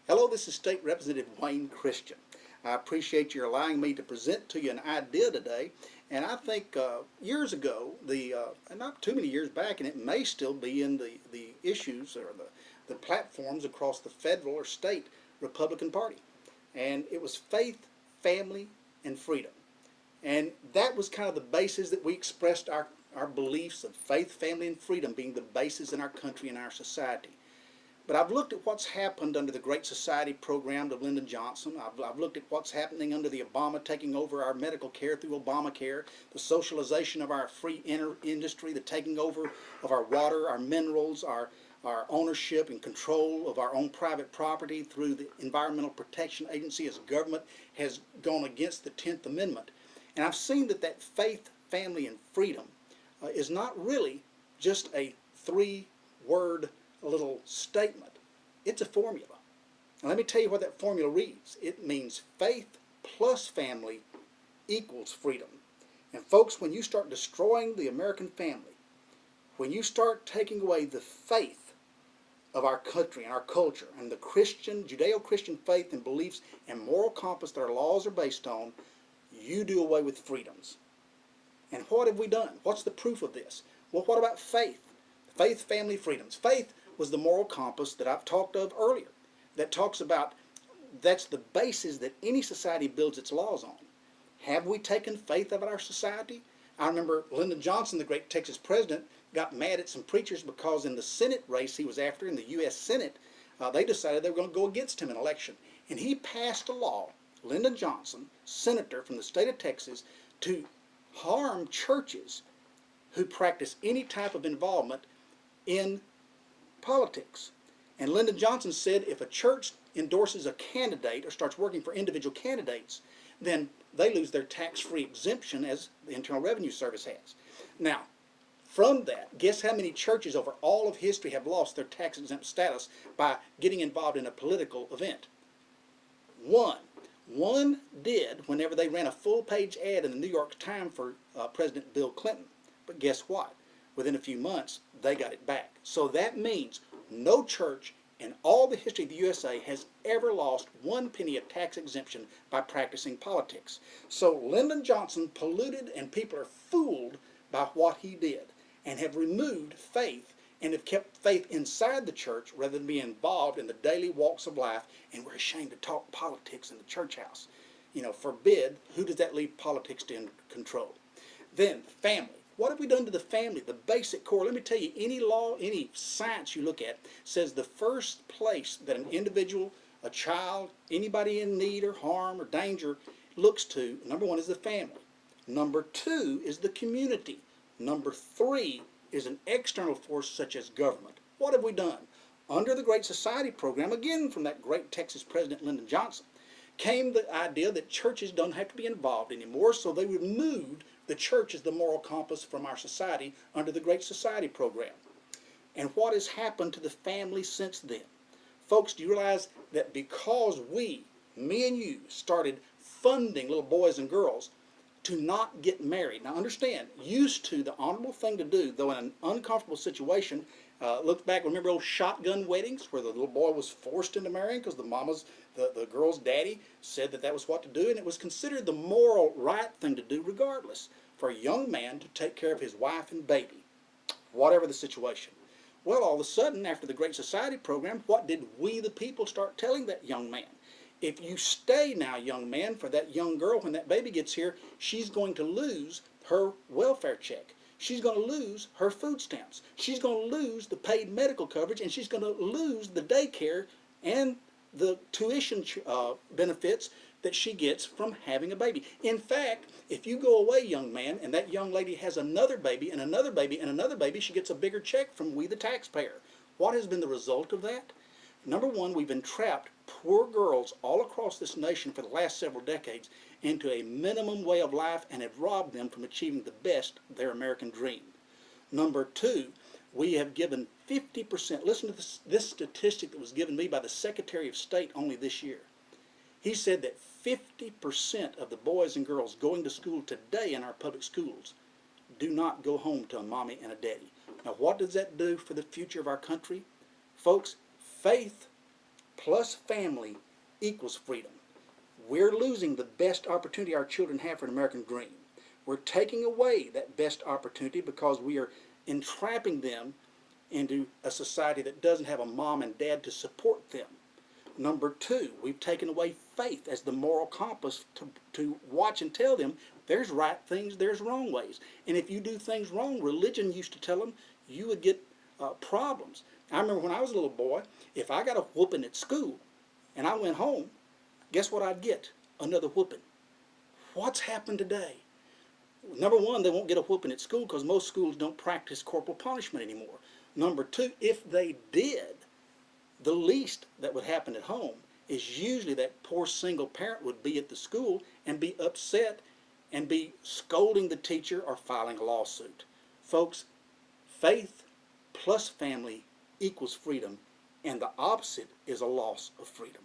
Hello, this is State Representative Wayne Christian. I appreciate your allowing me to present to you an idea today. And I think years ago, not too many years back, and it may still be in the issues or the platforms across the federal or state Republican Party. And it was faith, family, and freedom. And that was kind of the basis that we expressed our beliefs of faith, family, and freedom being the basis in our country and our society. But I've looked at what's happened under the Great Society program of Lyndon Johnson. I've looked at what's happening under the Obama taking over our medical care through Obamacare, the socialization of our free industry, the taking over of our water, our minerals, our ownership and control of our own private property through the Environmental Protection Agency as government has gone against the 10th Amendment. And I've seen that faith, family, and freedom is not really just a three-word little statement. It's a formula. And let me tell you what that formula reads. It means faith plus family equals freedom. And folks, when you start destroying the American family, when you start taking away the faith of our country and our culture and the Christian, Judeo-Christian faith and beliefs and moral compass that our laws are based on, you do away with freedoms. And what have we done? What's the proof of this? Well, what about faith? Faith, family, freedoms. Faith was the moral compass that I've talked of earlier, that talks about that's the basis that any society builds its laws on. Have we taken faith out of our society? I remember Lyndon Johnson, the great Texas president, got mad at some preachers because in the Senate race he was after, in the U.S. Senate, they decided they were going to go against him in election. And he passed a law, Lyndon Johnson, senator from the state of Texas, to harm churches who practice any type of involvement in politics. And Lyndon Johnson said if a church endorses a candidate or starts working for individual candidates, then they lose their tax-free exemption as the Internal Revenue Service has. Now, from that, guess how many churches over all of history have lost their tax-exempt status by getting involved in a political event? One. One did whenever they ran a full-page ad in the New York Times for President Bill Clinton. But guess what? Within a few months, they got it back. So that means no church in all the history of the USA has ever lost one penny of tax exemption by practicing politics. So Lyndon Johnson polluted, and people are fooled by what he did and have removed faith and have kept faith inside the church rather than be involved in the daily walks of life, and we're ashamed to talk politics in the church house. You know, forbid, who does that leave politics to control? Then, family. What have we done to the family, the basic core? Let me tell you, any law, any science you look at says the first place that an individual, a child, anybody in need or harm or danger looks to, number one is the family. Number two is the community. Number three is an external force such as government. What have we done? Under the Great Society program, again from that great Texas president Lyndon Johnson, came the idea that churches don't have to be involved anymore, so they removed the church as the moral compass from our society under the Great Society program. And what has happened to the family since then? Folks, do you realize that because we, me and you, started funding little boys and girls to not get married? Now understand, used to the honorable thing to do, though in an uncomfortable situation, look back, remember old shotgun weddings where the little boy was forced into marrying because the girl's daddy said that was what to do, and it was considered the moral right thing to do regardless for a young man to take care of his wife and baby, whatever the situation. Well, all of a sudden, after the Great Society program, what did we the people start telling that young man? If you stay now, young man, for that young girl, when that baby gets here, she's going to lose her welfare check. She's going to lose her food stamps. She's going to lose the paid medical coverage, and she's going to lose the daycare and the tuition benefits that she gets from having a baby. In fact, if you go away, young man, and that young lady has another baby and another baby and another baby, she gets a bigger check from we the taxpayer. What has been the result of that? Number one, we've entrapped poor girls all across this nation for the last several decades into a minimum way of life and have robbed them from achieving the best of their American dream. Number two, we have given 50%, listen to this statistic that was given me by the Secretary of State only this year. He said that 50% of the boys and girls going to school today in our public schools do not go home to a mommy and a daddy. Now what does that do for the future of our country? Folks, faith plus family equals freedom. We're losing the best opportunity our children have for an American dream. We're taking away that best opportunity because we are entrapping them into a society that doesn't have a mom and dad to support them. Number two, we've taken away faith as the moral compass to watch and tell them there's right things, there's wrong ways. And if you do things wrong, religion used to tell them you would get problems. I remember when I was a little boy, if I got a whooping at school and I went home, guess what I'd get? Another whooping. What's happened today? Number one, they won't get a whooping at school because most schools don't practice corporal punishment anymore. Number two, if they did, the least that would happen at home is usually that poor single parent would be at the school and be upset and be scolding the teacher or filing a lawsuit. Folks, faith plus family equals freedom, and the opposite is a loss of freedom.